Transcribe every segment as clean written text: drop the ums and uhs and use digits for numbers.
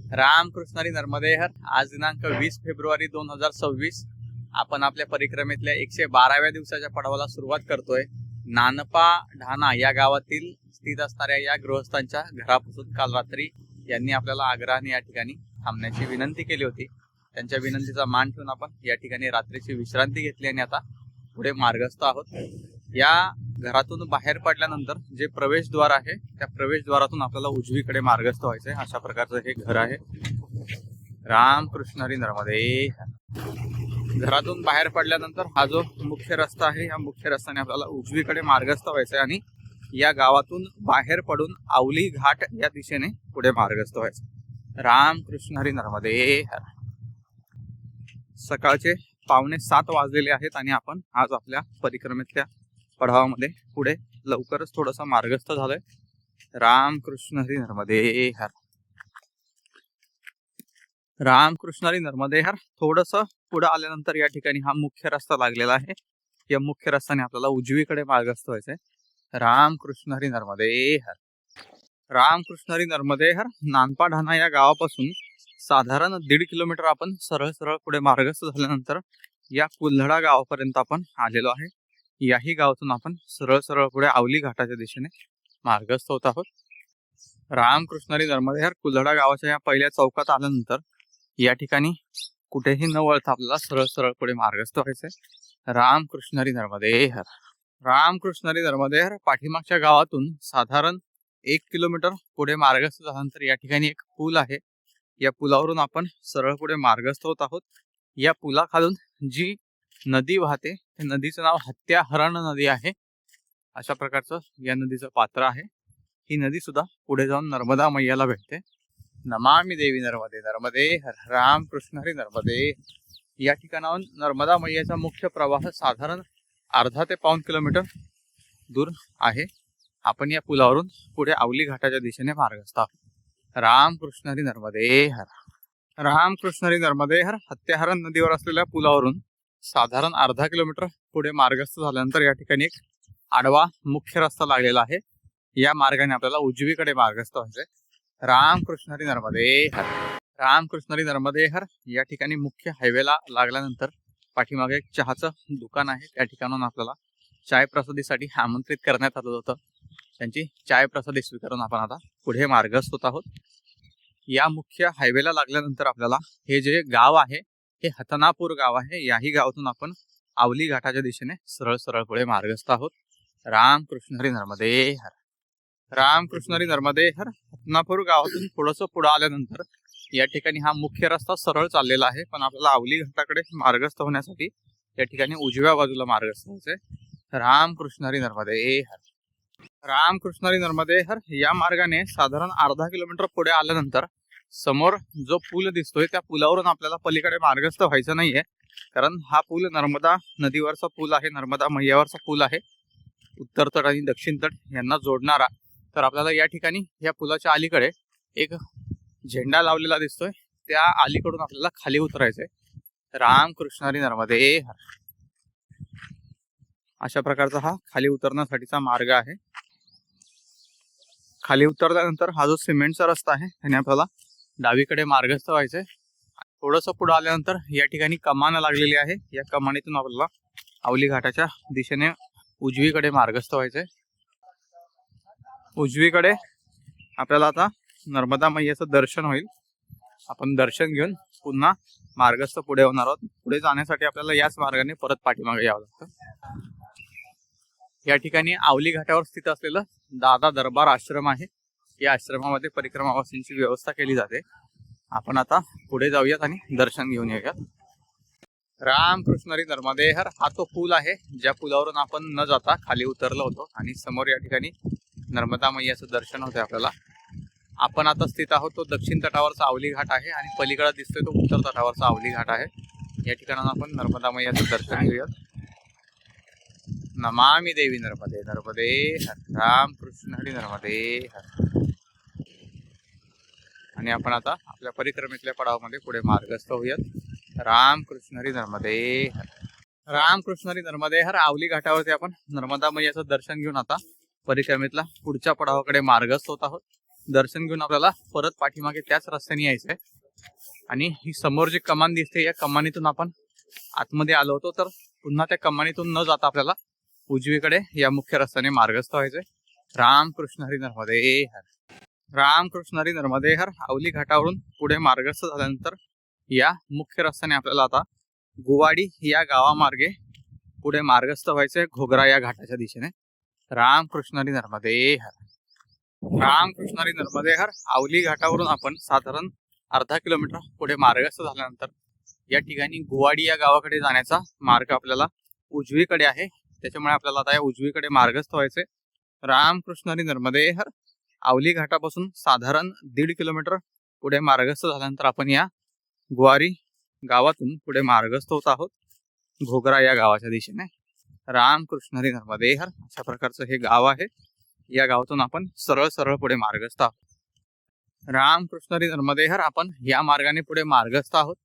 रामकृष्ण हरी नर्मदे हर. आज दिनांक 20 फेब्रुवारी 2026. आपण आपल्या परिक्रमेतल्या 112व्या दिवसाच्या पडावाला सुरुवात करतोय. नानपा ढाणा या गावातील स्थित असणाऱ्या या गृहस्थांच्या घरापासून काल रात्री यांनी आपल्याला आग्रहाने या ठिकाणी थांबण्याची विनंती केली होती. त्यांच्या विनंतीचा मान ठेवून आपण या ठिकाणी रात्रीची विश्रांती घेतली आणि आता पुढे मार्गस्थ आहोत. या घरातून बाहेर पडल्यानंतर जे प्रवेशद्वार आहे त्या प्रवेशद्वारातून आपल्याला उजवीकडे मार्गस्थ व्हायचंय. अशा प्रकारचं हे घर आहे. रामकृष्ण हरी नर्मदे. घरातून बाहेर पडल्यानंतर हा जो मुख्य रस्ता आहे या मुख्य रस्त्याने आपल्याला उजवीकडे मार्गस्थ व्हायचंय आणि या गावातून बाहेर पडून आवली घाट या दिशेने पुढे मार्गस्थ व्हायचं. रामकृष्ण हरी नर्मदे. सकाळचे 6:45 वाजलेले आहेत आणि आपण आज आपल्या परिक्रमेतल्या पडावामध्ये पुढे लवकरच थोडस मार्गस्थ झालोय. रामकृष्ण हरी नर्मदे हर. रामकृष्ण हरी नर्मदे हर. थोडस पुढे आल्यानंतर या ठिकाणी हा मुख्य रस्ता लागलेला आहे. या मुख्य रस्त्याने आपल्याला उजवीकडे मार्गस्थ व्हायचंय. रामकृष्ण हरी नर्मदे हर. रामकृष्ण हरी नर्मदे हर. नानपा ढाणा या गावापासून साधारण 1.5 किलोमीटर आपण सरळ पुढे मार्गस्थ झाल्यानंतर या कुल्हडा गावापर्यंत आपण आलेलो आहे. याही गावातून आपण सरळ पुढे आवली घाटाच्या दिशेने मार्गस्थ होत आहोत. रामकृष्ण हरी नर्मदे हर. कुल्हडा गावाच्या या पहिल्या चौकात आल्यानंतर या ठिकाणी कुठेही न वळता आपल्याला सरळ पुढे मार्गस्थ व्हायचंय. रामकृष्ण हरी नर्मदे हर. रामकृष्ण हरी नर्मदे हर. पाठीमागच्या गावातून साधारण 1 किलोमीटर पुढे मार्गस्थ झाल्यानंतर या ठिकाणी एक पूल आहे. या पुलावरून आपण सरळ पुढे मार्गस्थ होत आहोत. या पुलाखालून जी नदी वाहते त्या नदीचं नाव हत्याहरण नदी आहे. अशा प्रकारचं या नदीचं पात्र आहे. ही नदी सुद्धा पुढे जाऊन नर्मदा मैयाला भेटते. नमामि देवी नर्मदे नर्मदे हर. रामकृष्ण हरी नर्मदे. या ठिकाणाहून नर्मदा मैयाचा मुख्य प्रवाह साधारण अर्धा ते पाऊण किलोमीटर दूर आहे. आपण या पुलावरून पुढे आवली घाटाच्या दिशेने मार्गस्थ आहोत. रामकृष्ण हरी नर्मदे हर. रामकृष्ण हरी नर्मदे हर. हत्याहरण नदीवर असलेल्या पुलावरून साधारण अर्धा किलोमीटर पुढे मार्गस्थ झाल्यानंतर या ठिकाणी एक आडवा मुख्य रस्ता लागलेला आहे. या मार्गाने आपल्याला उजवीकडे मार्गस्थ व्हायचंय. रामकृष्ण हरी नर्मदे हर. रामकृष्ण हरी नर्मदे हर. या ठिकाणी मुख्य हायवेला लागल्यानंतर पाठीमागे एक चहाचं दुकान आहे. त्या ठिकाणून आपल्याला चाय प्रसादीसाठी आमंत्रित करण्यात आलं होतं. त्यांची चाय प्रसादी स्वीकारून आपण आता पुढे मार्गस्थ होत आहोत. या मुख्य हायवेला लागल्यानंतर आपल्याला हे जे गाव आहे हे हतनापूर गाव आहे. याही गावातून आपण आवली घाटाच्या दिशेने सरळ पुढे मार्गस्थ आहोत. रामकृष्ण हरी नर्मदे हर. रामकृष्ण हरी नर्मदे हर. हतनापूर गावातून थोडस पुढे आल्यानंतर या ठिकाणी हा मुख्य रस्ता सरळ चाललेला आहे. पण आपल्याला आवली घाटाकडे मार्गस्थ होण्यासाठी या ठिकाणी उजव्या बाजूला मार्गस्थ व्हायचंय. रामकृष्ण हरी नर्मदे हर. रामकृष्ण हरी नर्मदे हर. या मार्गाने साधारण अर्धा किलोमीटर पुढे आल्यानंतर समोर जो पूल दिसतोय त्या पुलावरून आपल्याला पलीकडे मार्गस्थ व्हायचं नाहीये. कारण हा पूल नर्मदा नदीवरचा पूल आहे. नर्मदा मैयावरचा पूल आहे. उत्तर तट आणि दक्षिण तट यांना जोडणारा. तर आपल्याला या ठिकाणी या पुलाच्या अलीकडे एक झेंडा लावलेला दिसतोय. त्या अलीकडून आपल्याला खाली उतरायचंय. रामकृष्ण हरी नर्मदे हर. अशा प्रकारचा हा खाली उतरण्यासाठीचा मार्ग आहे. खाली उतरल्यानंतर हा जो सिमेंटचा रस्ता आहे त्याने आपल्याला डावीकडे मार्गस्थ व्हायचंय. थोडंसं पुढे आल्यानंतर या ठिकाणी कमान लागलेली आहे. या कमानीतून आपल्याला आवली घाटाच्या दिशेने उजवीकडे मार्गस्थ व्हायचंय. उजवीकडे आपल्याला आता नर्मदा मैयाचं दर्शन होईल. आपण दर्शन घेऊन पुन्हा मार्गस्थ पुढे होणार आहोत. पुढे जाण्यासाठी आपल्याला याच मार्गाने परत पाठीमागे यावं लागतं. या ठिकाणी आवली घाटावर स्थित असलेलं दादा दरबार आश्रम आहे. या आश्रमामध्ये परिक्रमावासींची व्यवस्था केली जाते. आपण आता पुढे जाऊयात आणि दर्शन घेऊन येऊयात. रामकृष्ण हरी नर्मदे हर. हा तो पूल आहे ज्या पुलावरून आपण न जाता खाली उतरलो होतो आणि समोर या ठिकाणी नर्मदा मैयाचं दर्शन होते आपल्याला. आपण आता स्थित आहोत तो दक्षिण तटावरचा आवली घाट आहे आणि पलीकडे दिसतोय तो उत्तर तटावरचा आवली घाट आहे. या ठिकाणाहून आपण नर्मदा मैयाचं दर्शन घेऊयात. नमामि देवी नर्मदे नर्मदे हर. रामकृष्ण हरी नर्मदे हर. आणि आपण आता आपल्या परिक्रमेतल्या पडावामध्ये पुढे मार्गस्थ होऊयात. रामकृष्ण हरी नर्मदे हर. रामकृष्ण हरी नर्मदे हर. आवली घाटावरती आपण नर्मदा मैयाचं दर्शन घेऊन आता परिक्रमेतला पुढच्या पडावाकडे मार्गस्थ होत आहोत. दर्शन घेऊन आपल्याला परत पाठीमागे त्याच रस्त्याने यायचंय आणि ही समोर जी कमान दिसते या कमानीतून आपण आतमध्ये आलो होतो, तर पुन्हा त्या कमानीतून न जाता आपल्याला उजवीकडे या मुख्य रस्त्याने मार्गस्थ व्हायचंय. रामकृष्ण हरी नर्मदे हर. रामकृष्ण हरी नर्मदे हर. आवली घाटावरून पुढे मार्गस्थ झाल्यानंतर या मुख्य रस्त्याने आपल्याला आता गुवाडी या गावामार्गे पुढे मार्गस्थ व्हायचंय घोगरा या घाटाच्या दिशेने. रामकृष्ण हरी नर्मदे हर. रामकृष्ण हरी नर्मदे हर. आवली घाटावरून आपण साधारण अर्धा किलोमीटर पुढे मार्गस्थ झाल्यानंतर या ठिकाणी गुवाडी या गावाकडे जाण्याचा मार्ग आपल्याला उजवीकडे आहे, त्याच्यामुळे आपल्याला आता या उजवीकडे मार्गस्थ व्हायचे. रामकृष्ण हरी नर्मदे हर. आवली घाटापासून साधारण 1.5 किलोमीटर पुढे मार्गस्थ झाल्यानंतर आपण या गुवारी गावातून पुढे मार्गस्थ होत आहोत घोगरा या गावाच्या दिशेने. रामकृष्ण हरी नर्मदे हर. अशा प्रकारचं हे गाव आहे. या गावातून आपण सरळ सरळ पुढे मार्गस्थ आहोत. रामकृष्ण हरी नर्मदे हर. आपण या मार्गाने पुढे मार्गस्थ आहोत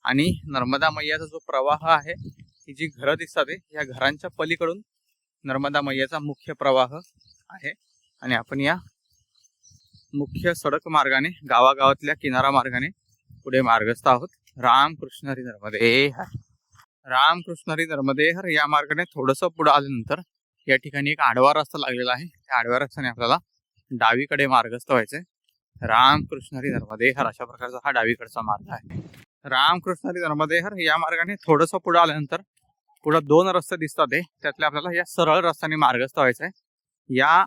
आणि नर्मदा मैयाचा जो प्रवाह आहे, ही जी घरं दिसतात या घरांच्या पलीकडून नर्मदा मैयाचा मुख्य प्रवाह आहे आणि आपण या मुख्य सडक मार्गाने गावागावातल्या किनारा मार्गाने पुढे मार्गस्थ आहोत. रामकृष्ण हरी नर्मदे हर. रामकृष्ण हरी नर्मदे हर. या मार्गाने थोडंसं पुढे आल्यानंतर या ठिकाणी एक आडवा रस्ता लागलेला आहे. त्या आडव्या रस्त्याने आपल्याला डावीकडे मार्गस्थ व्हायचंय. रामकृष्ण हरी नर्मदे हर. अशा प्रकारचा हा डावीकडचा मार्ग आहे. रामकृष्ण हरी नर्मदे हर. या मार्गाने थोडंसं पुढे आल्यानंतर पुढे 2 रस्ते दिसतात आहे, त्यातले आपल्याला या सरळ रस्त्याने मार्गस्थ व्हायचंय. या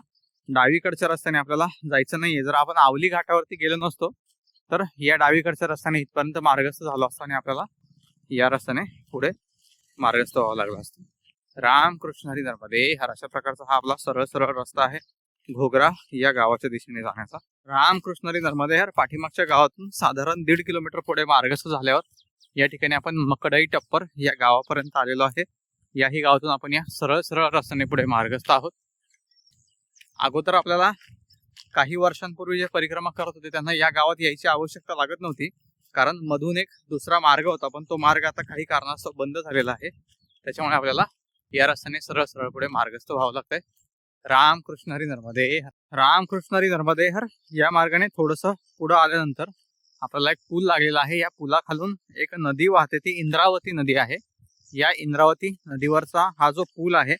डावीकडच्या रस्त्याने आपल्याला जायचं नाहीये. जर आपण आवली घाटावरती गेलो नसतो तर या डावीकडच्या रस्त्याने इथपर्यंत मार्गस्थ झालो असतो आणि आपल्याला या रस्त्याने पुढे मार्गस्थ व्हावं लागलं असतं. रामकृष्ण हरी नर्मदे हर. अशा प्रकारचा हा आपला सरळ सरळ रस्ता आहे घोगरा या गावाच्या दिशेने जाण्याचा. रामकृष्ण हरी नर्मदे हर. पाठीमागच्या गावातून साधारण 1.5 किलोमीटर पुढे मार्गस्थ झाल्यावर या ठिकाणी आपण मकडई टप्पर या गावापर्यंत आलेलो आहे. याही गावातून आपण या सरळ सरळ रस्त्याने पुढे मार्गस्थ आहोत. अगोदर आपल्याला काही वर्षांपूर्वी जे परिक्रमा करत होते त्यांना या गावात यायची आवश्यकता लागत नव्हती, कारण मधून एक दुसरा मार्ग होता, पण तो मार्ग आता काही कारणास्तव बंद झालेला आहे. त्याच्यामुळे आपल्याला या रस्त्याने सरळ सरळ पुढे मार्गस्थ व्हावं लागतंय. रामकृष्ण हरी नर्मदे हर. रामकृष्ण हरी नर्मदे हर. या मार्गाने थोडंसं पुढे आल्यानंतर आपल्याला एक पूल लागलेला आहे. या पुलाखालून एक नदी वाहते, ती इंद्रावती नदी आहे. या इंद्रावती नदीवरचा हा जो पूल आहे,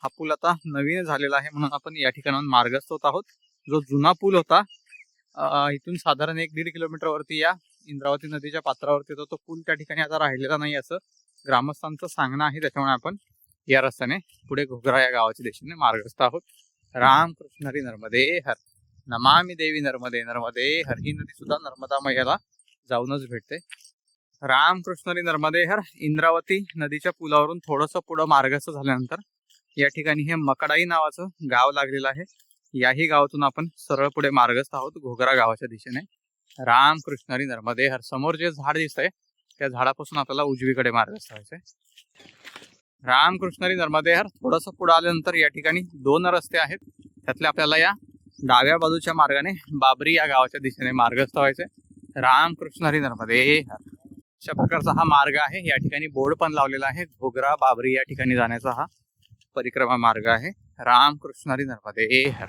हा पूल आता नवीन झालेला आहे, म्हणून आपण या ठिकाणाहून मार्गस्थ होत आहोत. जो जुना पूल होता इथून साधारण 1-1.5 किलोमीटर वरती या इंद्रावती नदीच्या पात्रावरती होता, तो पूल त्या ठिकाणी आता राहिलेला नाही असं ग्रामस्थांचं सांगणं आहे. त्याच्यामुळे आपण या रस्त्याने पुढे घोगरा या गावाच्या दिशेने मार्गस्थ आहोत. रामकृष्ण हरी नर्मदे हर. नमामि देवी नर्मदे नर्मदे हर. ही नदी सुद्धा नर्मदा मैयाला जाऊनच भेटते. रामकृष्ण हरी नर्मदे हर. इंद्रावती नदीच्या पुलावरून थोडंसं पुढं मार्गस्थ झाल्यानंतर या ठिकाणी हे मकडाई नावाचं गाव लागलेलं आहे. याही गावातून आपण सरळ पुढे मार्गस्थ आहोत घोगरा गावाच्या दिशेने. रामकृष्ण हरी नर्मदे हर. समोर जे झाड दिसतंय त्या झाडापासून आपल्याला उजवीकडे मार्गस्थ व्हायचंय. रामकृष्ण हरी नर्मदे हर. थोडंसं पुढे आल्यानंतर या ठिकाणी 2 रस्ते आहेत, त्यातले आपल्याला या डाव्या बाजूच्या मार्गाने बाबरी या गावाच्या दिशेने मार्गस्थ व्हायचे. रामकृष्ण हरी नर्मदे हर. अशा प्रकारचा हा मार्ग आहे. या ठिकाणी बोर्ड पण लावलेला आहे, घोगरा बाबरी या ठिकाणी जाण्याचा हा परिक्रमा मार्ग आहे. रामकृष्ण हरी नर्मदे हर.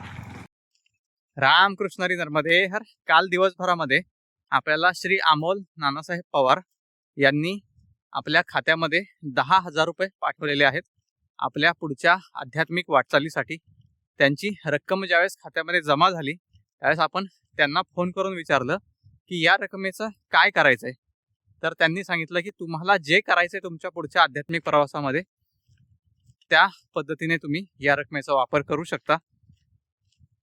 रामकृष्ण हरी नर्मदे हर. काल दिवसभरामध्ये आपल्याला श्री अमोल नानासाहेब पवार यांनी आपल्या खात्यामध्ये 10,000 रुपये पाठवलेले आहेत आपल्या पुढच्या आध्यात्मिक वाटचालीसाठी. त्यांची रक्कम ज्यावेळेस खात्यामध्ये जमा झाली त्यावेळेस आपण त्यांना फोन करून विचारलं की या रकमेचं काय करायचंय, तर त्यांनी सांगितलं की तुम्हाला जे करायचंय तुमच्या पुढच्या आध्यात्मिक प्रवासामध्ये त्या पद्धतीने तुम्ही या रकमेचा वापर करू शकता.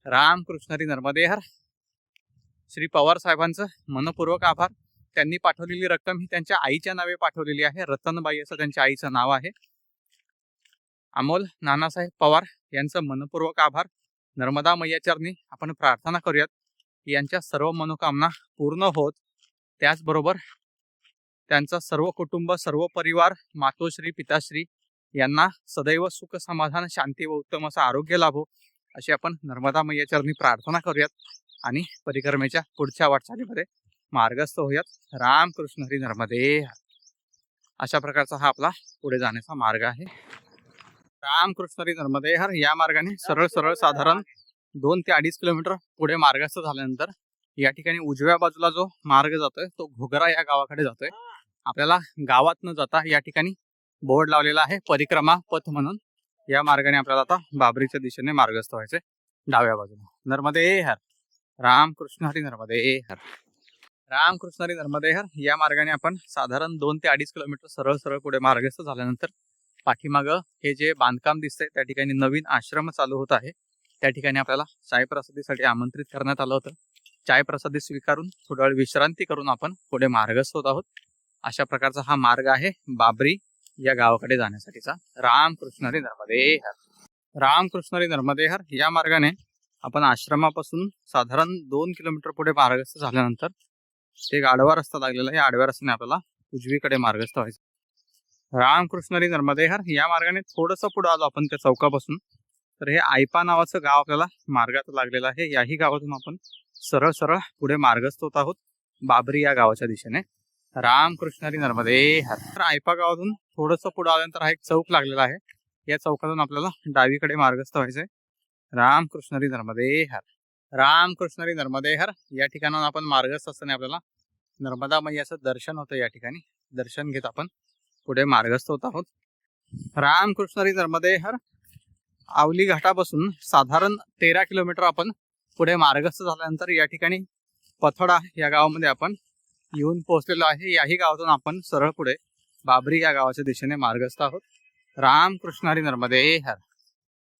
रामकृष्ण हरी नर्मदे हर. श्री पवार साहेबांचं मनपूर्वक आभार. त्यांनी पाठवलेली रक्कम ही त्यांच्या आईच्या नावे पाठवलेली आहे. रतनबाई असं त्यांच्या आईचं नाव आहे. अमोल नानासाहेब पवार यांचं मनपूर्वक आभार. नर्मदा मैयाचरणी आपण प्रार्थना करूयात की यांच्या सर्व मनोकामना पूर्ण होत, त्याचबरोबर त्यांचा सर्व कुटुंब, सर्व परिवार, मातोश्री, पिताश्री यांना सदैव सुख, समाधान, शांती व उत्तम असं आरोग्य लाभो अशी आपण नर्मदा मैयाचरणी प्रार्थना करूयात आणि परिक्रमेच्या पुढच्या वाटचालीमध्ये मार्गस्थ होऊयात. रामकृष्ण हरी नर्मदे हर. अशा प्रकारचा हा आपला पुढे जाण्याचा मार्ग आहे. रामकृष्ण हरी नर्मदे हर. या मार्गाने सरळ सरळ साधारण 2 ते 2.5 किलोमीटर पुढे मार्गस्थ झाल्यानंतर या ठिकाणी उजव्या बाजूला जो मार्ग जातोय तो घोगरा या गावाकडे जातोय. आपल्याला गावात न जाता या ठिकाणी बोर्ड लावलेला आहे परिक्रमा पथ म्हणून. या मार्गाने आपल्याला आता बाबरीच्या दिशेने मार्गस्थ व्हायचे डाव्या बाजूला. नर्मदे हर, रामकृष्ण हरी नर्मदे हर, रामकृष्ण हरी नर्मदे हर. या मार्गाने आपण साधारण 2 ते 2.5 किलोमीटर सरळ सरळ पुढे मार्गस्थ झाल्यानंतर पाठीमागं हे जे बांधकाम दिसतंय त्या ठिकाणी नवीन आश्रम चालू होत आहे. त्या ठिकाणी आपल्याला चाय प्रसादीसाठी आमंत्रित करण्यात आलं होतं. चाय प्रसादी स्वीकारून थोडा वेळ विश्रांती करून आपण पुढे मार्गस्थ होत आहोत. अशा प्रकारचा हा मार्ग आहे बाबरी या गावाकडे जाण्यासाठीचा. रामकृष्ण हरी नर्मदे हर, रामकृष्ण हरी नर्मदे हर. या मार्गाने आपण आश्रमापासून साधारण 2 किलोमीटर पुढे मार्गस्थ झाल्यानंतर एक आडवा रस्ता लागलेला आहे. आडव्या रस्त्याने आपल्याला उजवीकडे मार्गस्थ व्हायचं. रामकृष्ण हरी नर्मदे हर. या मार्गाने थोडंसं पुढे आलो आपण त्या चौकापासून तर हे आयपा नावाचं गाव आपल्याला मार्गात लागलेलं आहे. याही गावातून आपण सरळ सरळ पुढे मार्गस्थ होत आहोत बाबरी या गावाच्या दिशेने. रामकृष्ण हरी नर्मदे हर. तर आयपा गावातून थोडंसं पुढे आल्यानंतर हा एक चौक लागलेला आहे. या चौकातून आपल्याला डावीकडे मार्गस्थ व्हायचंय. रामकृष्ण हरी नर्मदे हर, रामकृष्ण हरी नर्मदे हर. या ठिकाणाहून आपण मार्गस्थ असताना आपल्याला नर्मदा मैयाचं दर्शन होतं. या ठिकाणी दर्शन घेत आपण पुढे मार्गस्थ होत आहोत. रामकृष्ण हरी नर्मदे हर. आवली घाटापासून साधारण 13 किलोमीटर आपण पुढे मार्गस्थ झाल्यानंतर या ठिकाणी पथोडा या गावामध्ये आपण येऊन पोहोचलेलो आहे. याही गावातून आपण सरळ पुढे बाबरी या गावाच्या दिशेने मार्गस्थ आहोत. रामकृष्ण हरी नर्मदे हर.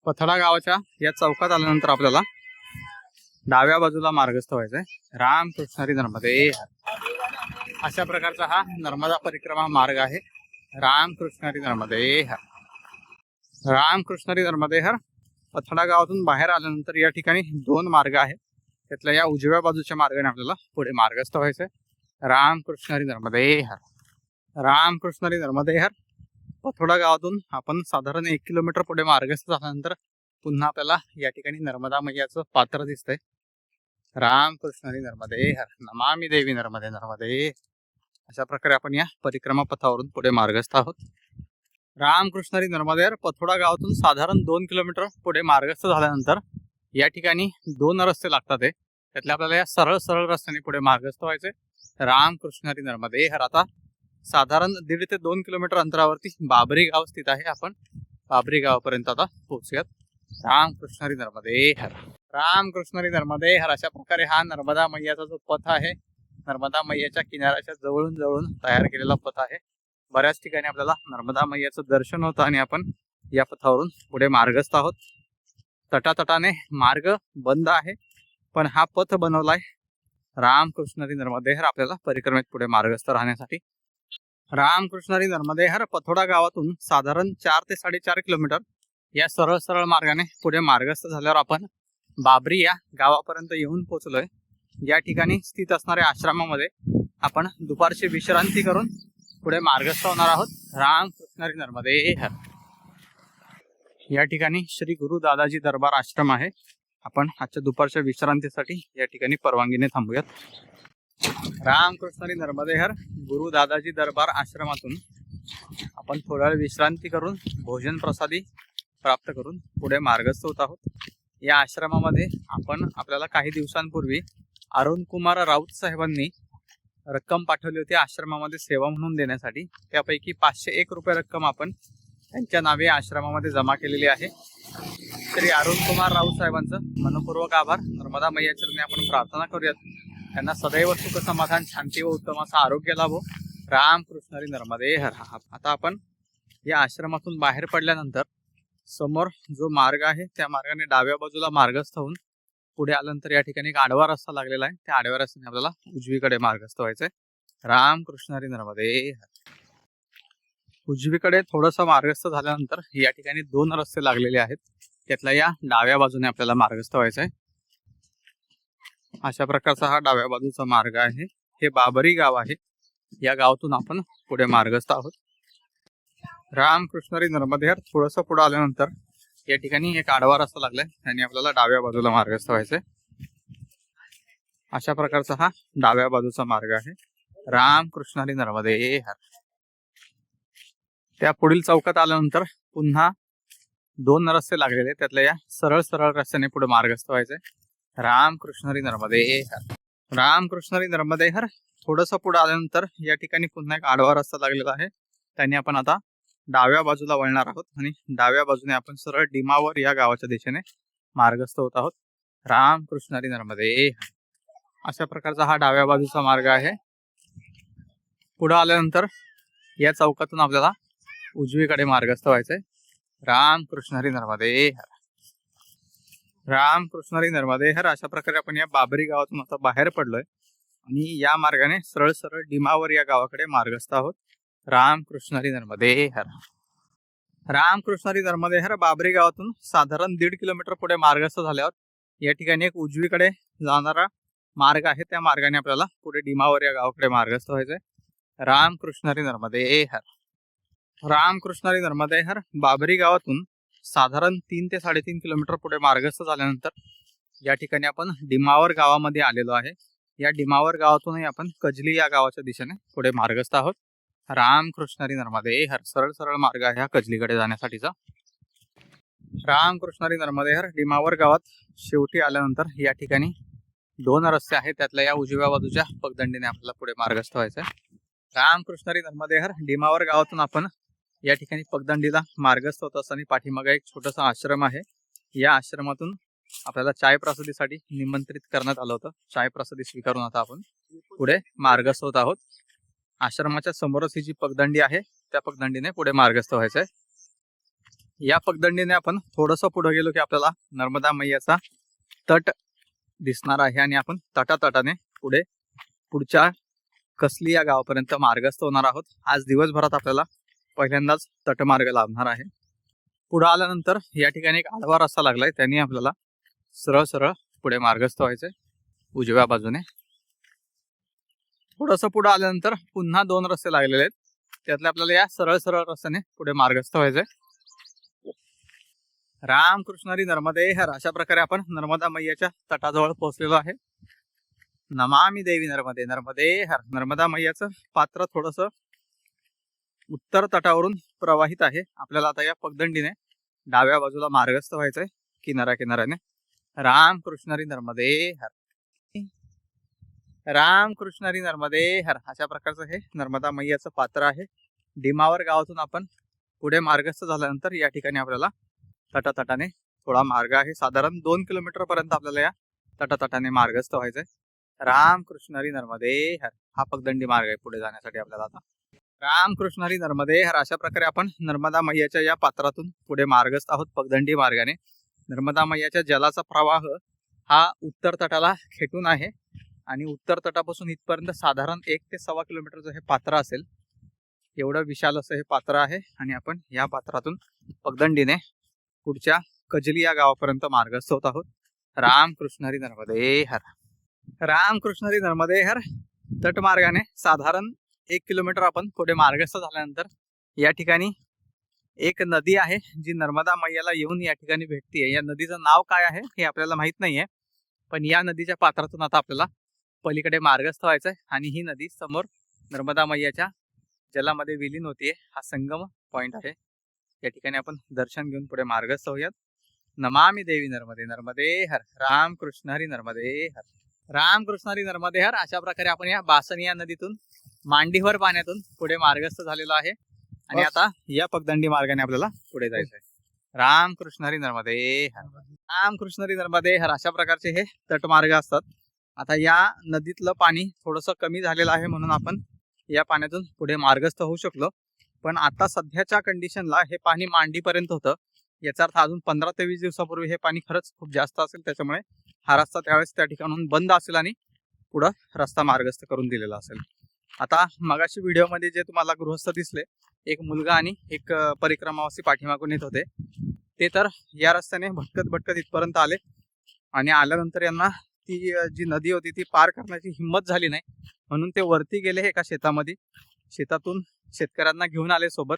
पथडा गावाच्या या चौकात आल्यानंतर आपल्याला डाव्या बाजूला मार्गस्थ व्हायचंय. रामकृष्ण हरी नर्मदे हर. अशा प्रकारचा हा नर्मदा परिक्रमा मार्ग आहे. रामकृष्ण हरी नर्मदे हर, रामकृष्ण हरी नर्मदे हर. पथडा गावातून बाहेर आल्यानंतर या ठिकाणी 2 मार्ग आहेत. त्यातल्या या उजव्या बाजूच्या मार्गाने आपल्याला पुढे मार्गस्थ व्हायचंय. रामकृष्ण हरी नर्मदे हर, रामकृष्ण हरी नर्मदे हर. पथोडा गावातून आपण साधारण 1 किलोमीटर पुढे मार्गस्थ झाल्यानंतर पुन्हा आपल्याला या ठिकाणी नर्मदा मैयाचं पात्र दिसतंय. रामकृष्ण हरी नर्मदे हर, नमामि देवी नर्मदे नर्मदे. अशा प्रकारे आपण या परिक्रमा पथावरून पुढे मार्गस्थ आहोत. रामकृष्ण हरी नर्मदे हर. पथोडा गावातून साधारण 2 किलोमीटर पुढे मार्गस्थ झाल्यानंतर या ठिकाणी 2 रस्ते लागतात. त्यातले आपल्याला या सरळ सरळ रस्त्याने पुढे मार्गस्थ व्हायचे. रामकृष्ण हरी नर्मदे हर. आता साधारण 1.5 ते 2 किलोमीटर अंतरावरती बाबरी गाव स्थित आहे. आपण बाबरी गावापर्यंत आता पोहोचूयात. रामकृष्ण हरी नर्मदे हर, रामकृष्ण हरी नर्मदे हर. अशा प्रकारे हा नर्मदा मैयाचा जो पथ आहे नर्मदा मैयाच्या किनाऱ्याच्या जवळून जवळून तयार केलेला पथ आहे. बऱ्याच ठिकाणी आपल्याला नर्मदा मैयाचं दर्शन होतं आणि आपण या पथावरून पुढे मार्गस्थ आहोत. तटातटाने मार्ग बंद आहे पण हा पथ बनवलाय रामकृष्ण हरी नर्मदे हर आपल्याला परिक्रमेत पुढे मार्गस्थ राहण्यासाठी. रामकृष्ण हरी नर्मदे हर. पथोडा गावातून साधारण 4 ते 4.5 किलोमीटर या सरळ सरळ मार्गाने पुढे मार्गस्थ झाल्यावर आपण बाबरी या गावापर्यंत येऊन पोहोचलोय. या ठिकाणी स्थित असणाऱ्या आश्रमामध्ये आपण दुपारची विश्रांती करून पुढे मार्गस्थ होणार आहोत. रामकृष्ण हरी नर्मदे हर. या ठिकाणी श्री गुरु दादाजी दरबार आश्रम आहे. आपण आजच्या दुपारच्या विश्रांतीसाठी या ठिकाणी परवानगीने थांबूयात. रामकृष्ण हरी नर्मदे हर. गुरु दादाजी दरबार आश्रमातून आपण थोडा वेळ विश्रांती करून भोजन प्रसादी प्राप्त करून पुढे मार्गस्थ होत आहोत. या आश्रमामध्ये आपण आपल्याला काही दिवसांपूर्वी अरुण कुमार राऊत साहेबांनी रक्कम पाठवली होती आश्रमामध्ये सेवा म्हणून देण्यासाठी. त्यापैकी 501 रुपये रक्कम आपण त्यांच्या नावे आश्रमामध्ये जमा केलेली आहे. श्री अरुण कुमार राऊत साहेबांचं मनपूर्वक आभार. नर्मदा मैया चरणी आपण प्रार्थना करूयात त्यांना सदैव सुख समाधान शांती व उत्तम असं आरोग्य लाभो. रामकृष्ण हरी नर्मदे हर. आता आपण या आश्रमातून बाहेर पडल्यानंतर समोर जो मार्ग आहे त्या मार्गाने डाव्या बाजूला मार्गस्थ होऊन पुढे आल्यानंतर या ठिकाणी एक आडवा रस्ता लागलेला आहे. त्या आडव्या रस्त्याने आपल्याला उजवीकडे मार्गस्थ व्हायचंय. रामकृष्ण हरी नर्मदे हर. उजवीकडे थोडंसं मार्गस्थ झाल्यानंतर या ठिकाणी 2 रस्ते लागलेले आहेत. त्यातल्या या डाव्या बाजूने आपल्याला मार्गस्थ व्हायचंय. अशा प्रकारचा हा डाव्या बाजूचा मार्ग आहे. हे बाबरी गाव आहे. या गावातून आपण पुढे मार्गस्थ आहोत. रामकृष्ण हरी नर्मदे हर. थोडंसं पुढे आल्यानंतर या ठिकाणी एक आडवा रस्ता लागलाय आणि आपल्याला डाव्या बाजूला मार्गस्थ व्हायचंय. अशा प्रकारचा हा डाव्या बाजूचा मार्ग आहे. रामकृष्ण हरी नर्मदे हर. त्या पुढील चौकात आल्यानंतर पुन्हा 2 रस्ते लागलेले, त्यातल्या या सरळ सरळ रस्त्याने पुढे मार्गस्थ व्हायचंय. रामकृष्ण हरी नर्मदे हर. रामकृष्ण हरी नर्मदे हर. थोडंसं पुढे आल्यानंतर या ठिकाणी पुन्हा एक आडवा रस्ता लागलेला आहे. त्याने आपण आता डाव्या बाजूला वळणार आहोत आणि डाव्या बाजूने आपण सरळ डिमावर या गावाच्या दिशेने मार्गस्थ होत आहोत. रामकृष्ण हरी नर्मदे हर. अशा प्रकारचा हा डाव्या बाजूचा मार्ग आहे. पुढे आल्यानंतर या चौकातून आपल्याला उजवीकडे मार्गस्थ व्हायचंय. रामकृष्ण हरी नर्मदे हर. रामकृष्ण हरी नर्मदे हर. अशा प्रकारे आपण या बाबरी गावातून आता बाहेर पडलोय आणि या मार्गाने सरळ सरळ डिमावर या गावाकडे मार्गस्थ आहोत. रामकृष्ण हरी नर्मदे हर. रामकृष्ण हरी नर्मदे हर. बाबरी गावातून साधारण 1.5 किलोमीटर पुढे मार्गस्थ झाल्यावर या ठिकाणी एक उजवीकडे जाणारा मार्ग आहे. त्या मार्गाने आपल्याला पुढे डिमावर या गावाकडे मार्गस्थ व्हायचंय. रामकृष्ण हरी नर्मदे हर. रामकृष्ण हरी नर्मदे हर. बाबरी गावातून साधारण 3 ते 3.5 किलोमीटर पुढे मार्गस्थ झाल्यानंतर या ठिकाणी आपण डिमावर गावामध्ये आलेलो आहे. या डिमावर गावातूनही आपण कजली या गावाच्या दिशेने पुढे मार्गस्थ आहोत. रामकृष्ण हरी नर्मदे हर. सरळ सरळ मार्ग आहे हा कजलीकडे जाण्यासाठीचा. रामकृष्ण हरी नर्मदे हर. डिमावर गावात शेवटी आल्यानंतर या ठिकाणी 2 रस्ते आहेत. त्यातल्या या उजव्या बाजूच्या पगदंडीने आपल्याला पुढे मार्गस्थ व्हायचंय. रामकृष्ण हरी नर्मदे हर. डिमावर गावातून आपण या ठिकाणी पगदंडीला मार्गस्थ होत असताना पाठीमागे एक छोटासा आश्रम आहे. या आश्रमातून आपल्याला चाय प्रसादीसाठी निमंत्रित करण्यात आलं होतं. चाय प्रसादी स्वीकारून आता आपण पुढे मार्गस्थ होत आहोत. आश्रमाच्या समोरच ही जी पगदंडी आहे त्या पगदंडीने पुढे मार्गस्थ व्हायचंय. या पगदंडीने आपण थोडंसं पुढे गेलो की आपल्याला नर्मदा मैयाचा तट दिसणार आहे आणि आपण तटातटाने पुढे पुढच्या कसली या गावापर्यंत मार्गस्थ होणार आहोत. आज दिवसभरात आपल्याला पहिल्यांदाच तटमार्ग लाभणार आहे. पुढे आल्यानंतर या ठिकाणी एक आडवा रस्ता लागलाय. त्यांनी आपल्याला सरळ सरळ पुढे मार्गस्थ व्हायचंय उजव्या बाजूने. थोडंसं पुढे आल्यानंतर पुन्हा 2 रस्ते लागलेले आहेत. त्यातले आपल्याला या सरळ सरळ रस्त्याने पुढे मार्गस्थ व्हायचंय. रामकृष्ण हरी नर्मदे हर. अशा प्रकारे आपण नर्मदा मैयाच्या तटाजवळ पोहोचलेलो आहे. नमामि देवी नर्मदे नर्मदे हर. नर्मदा मैयाचं पात्र थोडंसं उत्तर तटावरून प्रवाहित आहे. आपल्याला आता या पगदंडीने डाव्या बाजूला मार्गस्थ व्हायचंय किनाऱ्या किनाऱ्याने. रामकृष्ण हरी नर्मदे हर. रामकृष्ण हरी नर्मदे हर. अशा प्रकारचं हे नर्मदा मैयाचं पात्र आहे. डिमावर गावातून आपण पुढे मार्गस्थ झाल्यानंतर या ठिकाणी आपल्याला तटातटाने थोडा मार्ग आहे. साधारण 2 किलोमीटर पर्यंत आपल्याला या तटातटाने मार्गस्थ व्हायचंय. रामकृष्ण हरी नर्मदे हर. हा पगदंडी मार्ग आहे पुढे जाण्यासाठी आपल्याला आता. रामकृष्ण हरी नर्मदे हर. अशा प्रकारे आपण नर्मदा मैयाच्या या पात्रातून पुढे मार्गस्थ आहोत पगदंडी मार्गाने. नर्मदा मैयाच्या जलाचा प्रवाह हा उत्तर तटाला खेटून आहे आणि उत्तर तटापासून इथपर्यंत साधारण 1 ते 1.25 किलोमीटरचं हे पात्र असेल. एवढं विशाल असं हे पात्र आहे आणि आपण या पात्रातून पगदंडीने पुढच्या कजली या गावापर्यंत मार्गस्थ होत आहोत. रामकृष्ण हरी नर्मदे हर. रामकृष्ण हरी नर्मदे हर. तटमार्गाने साधारण 1 किलोमीटर आपण पुढे मार्गस्थ झाल्यानंतर या ठिकाणी एक नदी आहे जी नर्मदा मैयाला येऊन या ठिकाणी भेटते. या नदीचं नाव काय आहे हे आपल्याला माहित नाहीये, पण या नदीच्या पात्रातून आता आपल्याला पलीकडे मार्गस्थ व्हायचंय आणि ही नदी समोर नर्मदा मैयाच्या जलामध्ये विलीन होतीये. हा संगम पॉइंट आहे. या ठिकाणी आपण दर्शन घेऊन पुढे मार्गस्थ होऊयात. नमामि देवी नर्मदे नर्मदे हर. रामकृष्ण हरी नर्मदे हर. रामकृष्ण हरी नर्मदे हर. अशा प्रकारे आपण या बासनी या नदीतून मांडीवर पाण्यातून पुढे मार्गस्थ झालेलो आहे आणि आता या पगदंडी मार्गाने आपल्याला पुढे जायचंय. रामकृष्ण हरी नर्मदे हर. रामकृष्ण हरी नर्मदे हर. अशा प्रकारचे हे तटमार्ग असतात. आता या नदीतलं पाणी थोडंसं कमी झालेलं आहे म्हणून आपण या पाण्यातून पुढे मार्गस्थ होऊ शकलो. पण आता सध्याच्या कंडिशनला हे पाणी मांडीपर्यंत होतं. याचा अर्थ अजून 15 ते 20 दिवसापूर्वी हे पाणी खरंच खूप जास्त असेल. त्याच्यामुळे हा रस्ता त्यावेळेस त्या ठिकाणून बंद असेल आणि पुढं रस्ता मार्गस्थ करून दिलेला असेल. आता मगाशी व्हिडिओमध्ये जे तुम्हाला गृहस्थ दिसले, एक मुलगा आणि एक परिक्रमावासी पाठीमागून येत होते, ते तर या रस्त्याने भटकत भटकत इथपर्यंत आले आणि आल्यानंतर यांना ती जी नदी होती ती पार करण्याची हिंमत झाली नाही म्हणून ते वरती गेले एका शेतामध्ये. शेतातून शेतकऱ्यांना घेऊन आले सोबत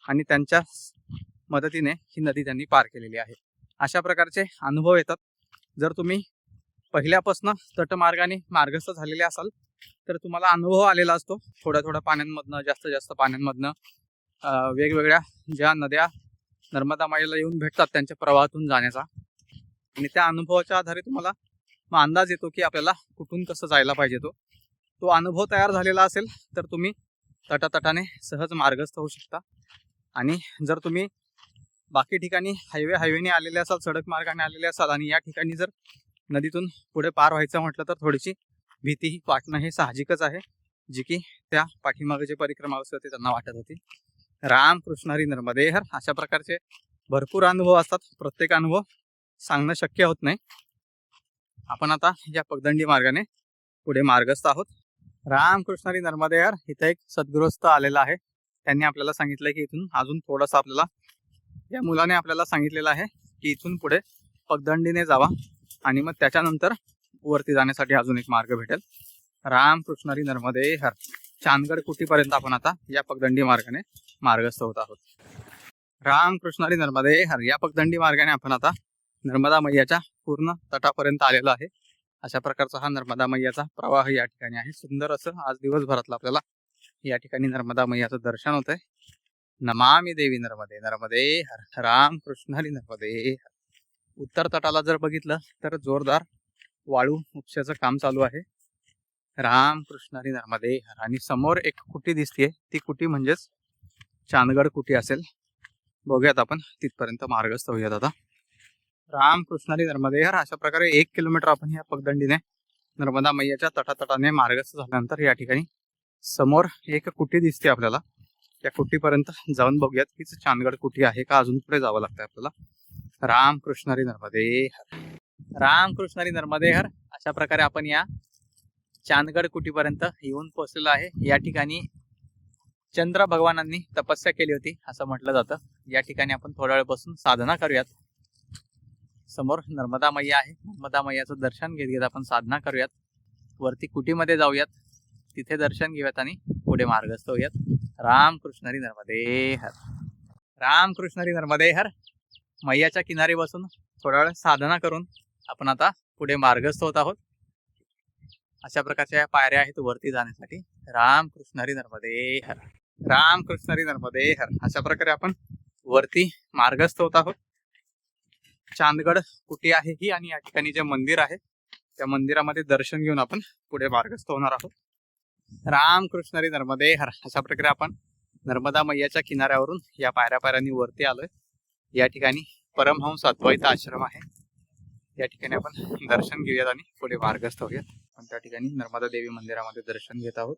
आणि त्यांच्या मदतीने ही नदी त्यांनी पार केलेली आहे. अशा प्रकारचे अनुभव येतात. जर तुम्ही पहिल्यापासून तटमार्गाने मार्गस्थ झालेले असाल तर तुम्हाला अनुभव आलेला असतो. थोड्या थोड्या पाण्यांमधनं, जास्त जास्त पाण्यांमधनं, वेगवेगळ्या ज्या नद्या नर्मदा माईला येऊन भेटतात त्यांच्या प्रवाहातून जाण्याचा, आणि त्या अनुभवाच्या आधारे तुम्हाला मग अंदाज येतो की आपल्याला कुठून कसं जायला पाहिजे. तो अनुभव तयार झालेला असेल तर तुम्ही तटातटाने सहज मार्गस्थ होऊ शकता. आणि जर तुम्ही बाकी ठिकाणी हायवेने आलेले असाल, सडक मार्गाने आलेले असाल, आणि या ठिकाणी जर नदीतून पुढे पार व्हायचं म्हटलं तर थोडीशी भीतीही वाटणं हे साहजिकच आहे, जी की त्या पाठीमागे जे परिक्रमावासी होते त्यांना वाटत होती. रामकृष्ण हरी नर्मदे हर. अशा प्रकारचे भरपूर अनुभव असतात, प्रत्येक अनुभव सांगणं शक्य होत नाही. आपण आता या पगदंडी मार्गाने पुढे मार्गस्थ आहोत. रामकृष्ण हरी नर्मदे हर. इथं एक सद्गृहस्थ आलेला आहे. त्यांनी आपल्याला सांगितलं की इथून अजून थोडंसं आपल्याला, या मुलाने आपल्याला सांगितलेलं आहे की इथून पुढे पगदंडीने जावा आणि मग त्याच्यानंतर वरती जाण्यासाठी अजून एक मार्ग भेटेल. रामकृष्ण हरी नर्मदे हर. चांदगड कुटीपर्यंत आपण आता या पगदंडी मार्गाने मार्गस्थ होत आहोत. रामकृष्ण हरी नर्मदे हर. या पगदंडी मार्गाने आपण आता नर्मदा मैयाच्या पूर्ण तटापर्यंत आलेलो आहे. अशा प्रकारचा हा नर्मदा मैयाचा प्रवाह या ठिकाणी आहे. सुंदर असं आज दिवसभरातलं आपल्याला या ठिकाणी नर्मदा मैयाचं दर्शन होतंय. नमामि देवी नर्मदे नर्मदे हर. रामकृष्ण हरी नर्मदे हर. उत्तर तटाला जर बघितलं तर जोरदार वाळू उपशाचं काम चालू आहे. रामकृष्ण हरी नर्मदे हर. आणि समोर एक कुटी दिसतीये, ती कुटी म्हणजेच चांदगड कुटी असेल. बघूयात आपण तिथपर्यंत मार्गस्थ होऊयात आता. रामकृष्ण हरी नर्मदे हर. अशा प्रकारे 1 किलोमीटर आपण या पगदंडीने नर्मदा मैयाच्या तटातटाने मार्गस्थ झाल्यानंतर या ठिकाणी समोर एक कुटी दिसते आपल्याला. या कुटीपर्यंत जाऊन बघूयात हीच चांदगड कुटी आहे का अजून पुढे जावं लागतं आपल्याला. रामकृष्ण हरी नर्मदे हर. रामकृष्ण हरी नर्मदे हर. अशा प्रकारे आपण या चांदगड कुटीपर्यंत येऊन पोहोचलेलो आहे. या ठिकाणी चंद्र भगवानांनी तपस्या केली होती असं म्हटलं जातं. या ठिकाणी आपण थोडा वेळ बसून साधना करूयात. समोर नर्मदा मैया आहे. नर्मदा मैयाचं दर्शन घेत घेत आपण साधना करूयात. वरती कुटीमध्ये जाऊयात, तिथे दर्शन घेऊयात आणि पुढे मार्गस्थ होऊयात. रामकृष्ण हरी नर्मदे हर. रामकृष्ण हरी नर्मदे हर. मैयाच्या किनारी बसून थोडा वेळ साधना करून आपण आता पुढे मार्गस्थ होत आहोत. अशा प्रकारच्या पायऱ्या आहेत वरती जाण्यासाठी. रामकृष्ण हरी नर्मदे हर. रामकृष्ण हरी नर्मदे हर. अशा प्रकारे आपण वरती मार्गस्थ होत आहोत. चांदगड कुटी आहे ही, आणि या ठिकाणी जे मंदिर आहे त्या मंदिरामध्ये दर्शन घेऊन आपण पुढे मार्गस्थ होणार आहोत. रामकृष्ण हरी नर्मदे हर. अशा प्रकारे आपण नर्मदा मैयाच्या किनाऱ्यावरून या पायऱ्यांनी वरती आलोय. या ठिकाणी परमहंस अद्वैत आश्रम आहे. या ठिकाणी आपण दर्शन घेऊयात आणि पुढे मार्गस्थ होऊयात. आपण त्या ठिकाणी नर्मदा देवी मंदिरामध्ये दर्शन घेत आहोत.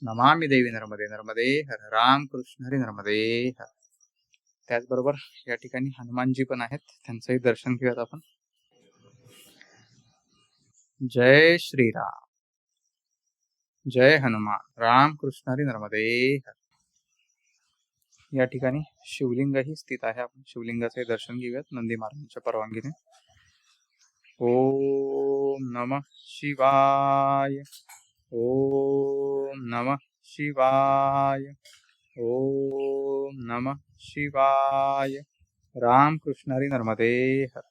नमामि देवी नर्मदे नर्मदे हर. रामकृष्ण हरी नर्मदे हर. त्याचबरोबर या ठिकाणी हनुमानजी पण आहेत, त्यांचंही दर्शन घेऊयात आपण. जय श्रीराम, जय हनुमान. रामकृष्ण हरी नर्मदे हर. या ठिकाणी शिवलिंगही स्थित आहे. आपण शिवलिंगाचे दर्शन घेऊयात नंदी महाराजांच्या परवानगीने. ओम नमः शिवाय. ओम नमः शिवाय. ओम नमः शिवाय. रामकृष्ण हरी नर्मदे हर.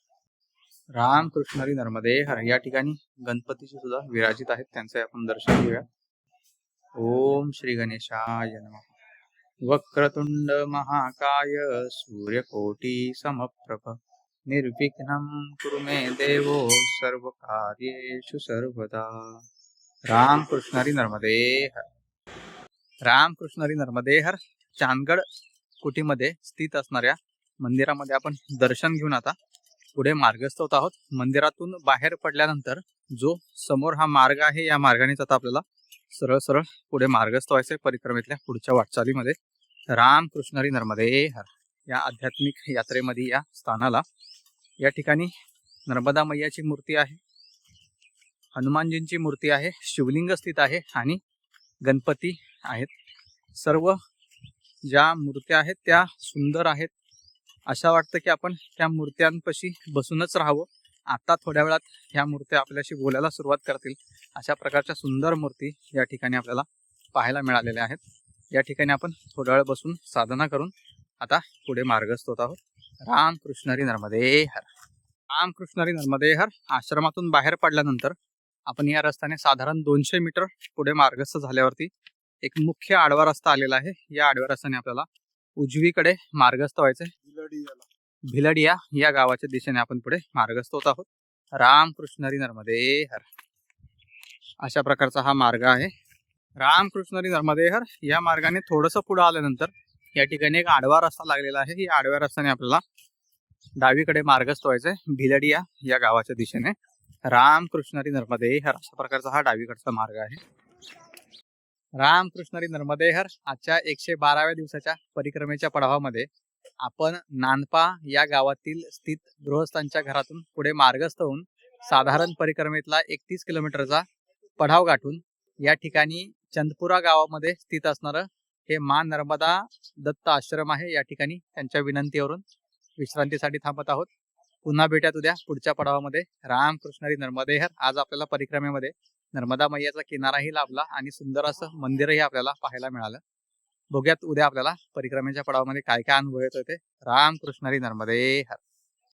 रामकृष्ण हरी नर्मदे हर. या ठिकाणी गणपतीचे सुद्धा विराजित आहेत, त्यांचे आपण दर्शन घेऊया. ओम श्री गणेशाय नमः. वक्रतुंड महाकाय सूर्यकोटी समप्रभ निर्विघ्नं कुरु मे देवो सर्वकार्येषु सर्वदा. रामकृष्ण हरी नर्मदे हर. रामकृष्ण हरी नर्मदे हर. चांदगड कुटीमध्ये स्थित असणाऱ्या मंदिरामध्ये आपण दर्शन घेऊन आता पुढे मार्गस्थ होत आहोत. मंदिरातून बाहेर पडल्यानंतर जो समोर हा मार्ग आहे, या मार्गानेच आता आपल्याला सरळ सरळ पुढे मार्गस्थ व्हायचे परिक्रमेतल्या पुढच्या वाटचालीमध्ये. रामकृष्ण हरी नर्मदे हर. या आध्यात्मिक यात्रेमध्ये या स्थानाला, या ठिकाणी नर्मदा मैयाची मूर्ती आहे, हनुमानजींची मूर्ती आहे, शिवलिंग स्थित आहे आणि गणपती आहेत. सर्व ज्या मूर्त्या आहेत त्या सुंदर आहेत. अशा वाटतं की आपण त्या मूर्त्यांपाशी बसूनच राहावं. आता थोड्या वेळात ह्या मूर्त्या आपल्याशी बोलायला सुरुवात करतील. अशा प्रकारच्या सुंदर मूर्ती या ठिकाणी आपल्याला पाहायला मिळालेल्या आहेत. या ठिकाणी आपण थोडा वेळ बसून साधना करून आता पुढे मार्गस्थ होत आहोत. रामकृष्ण हरी नर्मदे हर. रामकृष्ण हरी नर्मदे हर. आश्रमातून बाहेर पडल्यानंतर आपण या रस्त्याने साधारण 200 मीटर पुढे मार्गस्थ झाल्यावरती एक मुख्य आडवा रस्ता आलेला आहे. या आडव्या रस्त्याने आपल्याला उजवीकडे मार्गस्थ व्हायचंय. भिलडिया या गावाच्या दिशेने आपण पुढे मार्गस्थ होत आहोत. रामकृष्ण हरी नर्मदे हर. अशा प्रकारचा हा मार्ग आहे. रामकृष्ण हरी नर्मदे हर या मार्गाने थोडंसं पुढे आल्यानंतर या ठिकाणी एक आडवा रस्ता लागलेला आहे. या आडव्या रस्त्याने आपल्याला डावीकडे मार्गस्थ व्हायचंय भिलडिया या गावाच्या दिशेने. रामकृष्ण हरी नर्मदे हर अशा प्रकारचा हा डावीकडचा मार्ग आहे. रामकृष्ण हरी नर्मदे हर. आजच्या 112व्या दिवसाच्या परिक्रमेच्या पडावामध्ये आपण नानपा या गावातील स्थित गृहस्थांच्या घरातून पुढे मार्गस्थ होऊन साधारण परिक्रमेतला 31 किलोमीटरचा पडाव गाठून या ठिकाणी चंदपुरा गावामध्ये स्थित असणारं हे मां नर्मदा दत्त आश्रम आहे. या ठिकाणी त्यांच्या विनंतीवरून विश्रांतीसाठी थांबत आहोत. पुन्हा भेटूयात उद्या पुढच्या पडावामध्ये. रामकृष्ण हरी नर्मदे हर. आज आपल्याला परिक्रमेमध्ये नर्मदा मैयाचा किनाराही लाभला आणि सुंदर असं मंदिरही आपल्याला पाहायला मिळालं. बघूयात उद्या आपल्याला परिक्रमेच्या पडावामध्ये काय काय अनुभव येतोय ते. रामकृष्ण हरी नर्मदे हर.